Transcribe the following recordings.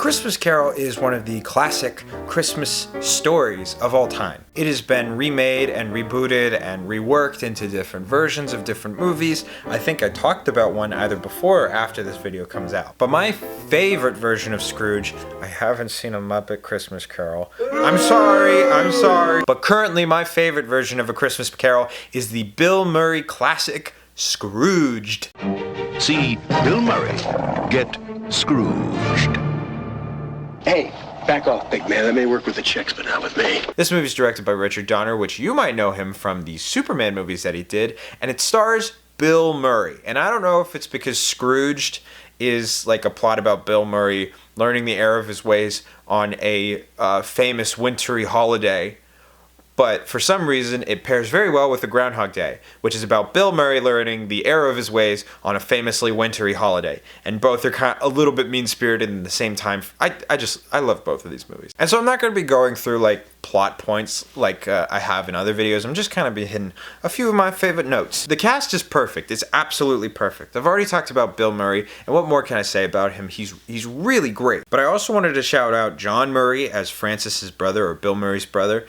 Christmas Carol is one of the classic Christmas stories of all time. It has been remade and rebooted and reworked into different versions of different movies. I think I talked about one either before or after this video comes out. But my favorite version of Scrooge, I haven't seen a Muppet Christmas Carol. I'm sorry. But currently my favorite version of A Christmas Carol is the Bill Murray classic, Scrooged. See Bill Murray get Scrooged. Hey, back off, big man. That may work with the chicks, but not with me. This movie is directed by Richard Donner, which you might know him from the Superman movies that he did, and it stars Bill Murray. And I don't know if it's because Scrooged is like a plot about Bill Murray learning the error of his ways on a famous wintry holiday, but for some reason it pairs very well with the Groundhog Day, which is about Bill Murray learning the error of his ways on a famously wintry holiday. And both are kind of a little bit mean-spirited and at the same time. I love both of these movies. And so I'm not going to be going through like plot points like I have in other videos. I'm just kind of be hitting a few of my favorite notes. The cast is perfect. It's absolutely perfect. I've already talked about Bill Murray, and what more can I say about him? He's really great. But I also wanted to shout out John Murray as Francis's brother, or Bill Murray's brother.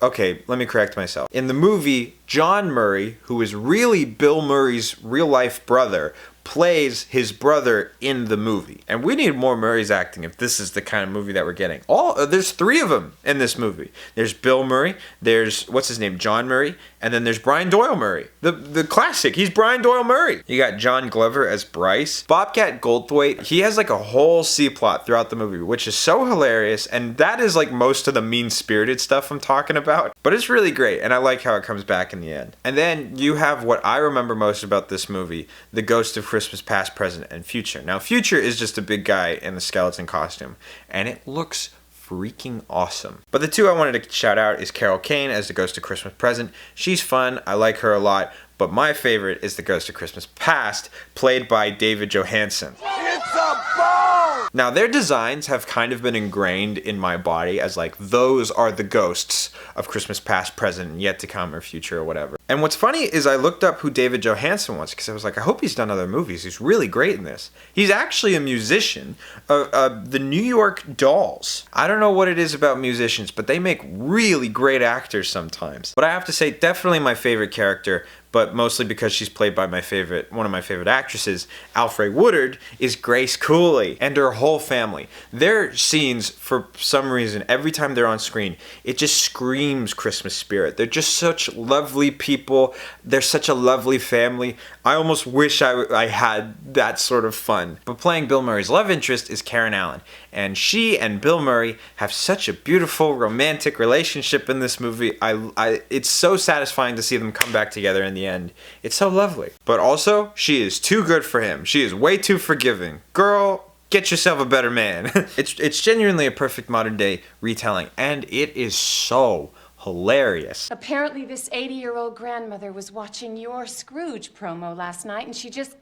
Okay, let me correct myself. In the movie, John Murray, who is really Bill Murray's real-life brother, plays his brother in the movie. And we need more Murray's acting if this is the kind of movie that we're getting. There's three of them in this movie. There's Bill Murray, there's, what's his name, John Murray, and then there's Brian Doyle Murray. The classic, he's Brian Doyle Murray. You got John Glover as Bryce. Bobcat Goldthwait, he has like a whole C-plot throughout the movie, which is so hilarious, and that is like most of the mean-spirited stuff I'm talking about. But it's really great, and I like how it comes back in the end. And then you have what I remember most about this movie, the ghost of Christmas Past, Present, and Future. Now, Future is just a big guy in the skeleton costume, and it looks freaking awesome. But the two I wanted to shout out is Carol Kane as the Ghost of Christmas Present. She's fun, I like her a lot, but my favorite is the Ghost of Christmas Past, played by David Johansen. It's a bone! Now, their designs have kind of been ingrained in my body as like, those are the ghosts of Christmas Past, Present, and Yet to Come, or Future, or whatever. And what's funny is I looked up who David Johansen was, because I was like, I hope he's done other movies. He's really great in this. He's actually a musician of the New York Dolls. I don't know what it is about musicians, but they make really great actors sometimes. But I have to say, definitely my favorite character, but mostly because she's played by one of my favorite actresses, Alfre Woodard, is Grace Cooley and her whole family. Their scenes, for some reason, every time they're on screen, it just screams Christmas spirit. They're just such lovely people. They're such a lovely family. I almost wish I had that sort of fun. But playing Bill Murray's love interest is Karen Allen, and she and Bill Murray have such a beautiful romantic relationship in this movie. It's so satisfying to see them come back together in the end. It's so lovely. But also, she is too good for him. She is way too forgiving. Girl, get yourself a better man. It's genuinely a perfect modern day retelling, and it is so hilarious. Apparently this 80-year-old grandmother was watching your Scrooge promo last night, and she just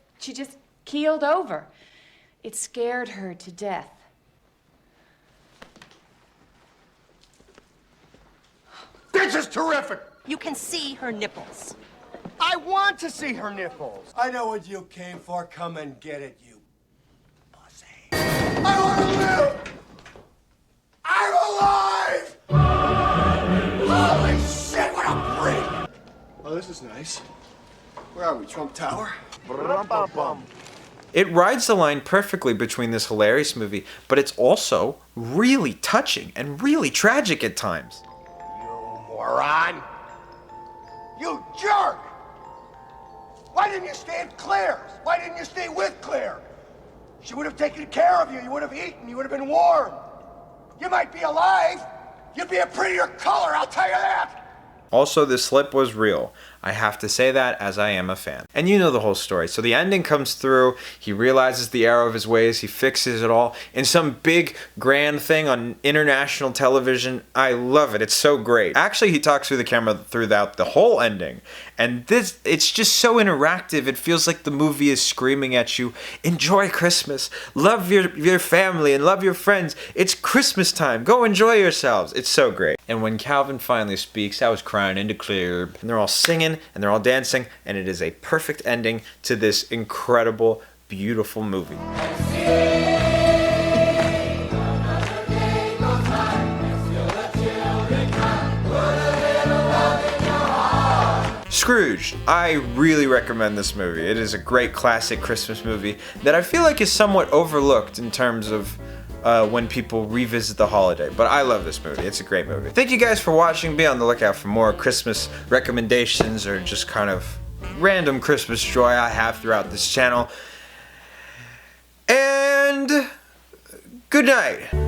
keeled over. It scared her to death. This is terrific! You can see her nipples. I want to see her nipples. I know what you came for. Come and get it, you pussy. I want to live! I'm alive! Holy shit, what a break! Oh, this is nice. Where are we, Trump Tower? It rides the line perfectly between this hilarious movie, but it's also really touching and really tragic at times. You moron! You jerk! Why didn't you stay at Claire's? Why didn't you stay with Claire? She would have taken care of you. You would have eaten. You would have been warm. You might be alive. You'd be a prettier color, I'll tell you that. Also, the slip was real. I have to say that, as I am a fan. And you know the whole story. So the ending comes through, he realizes the error of his ways, he fixes it all in some big grand thing on international television. I love it, it's so great. Actually, he talks through the camera throughout the whole ending. And it's just so interactive, it feels like the movie is screaming at you, enjoy Christmas, love your family and love your friends, it's Christmas time, go enjoy yourselves. It's so great. And when Calvin finally speaks, I was crying into clear, and they're all singing, and they're all dancing, and it is a perfect ending to this incredible, beautiful movie. Scrooged. I really recommend this movie. It is a great classic Christmas movie that I feel like is somewhat overlooked in terms of when people revisit the holiday. But I love this movie. It's a great movie. Thank you guys for watching. Be on the lookout for more Christmas recommendations or just kind of random Christmas joy I have throughout this channel. And good night.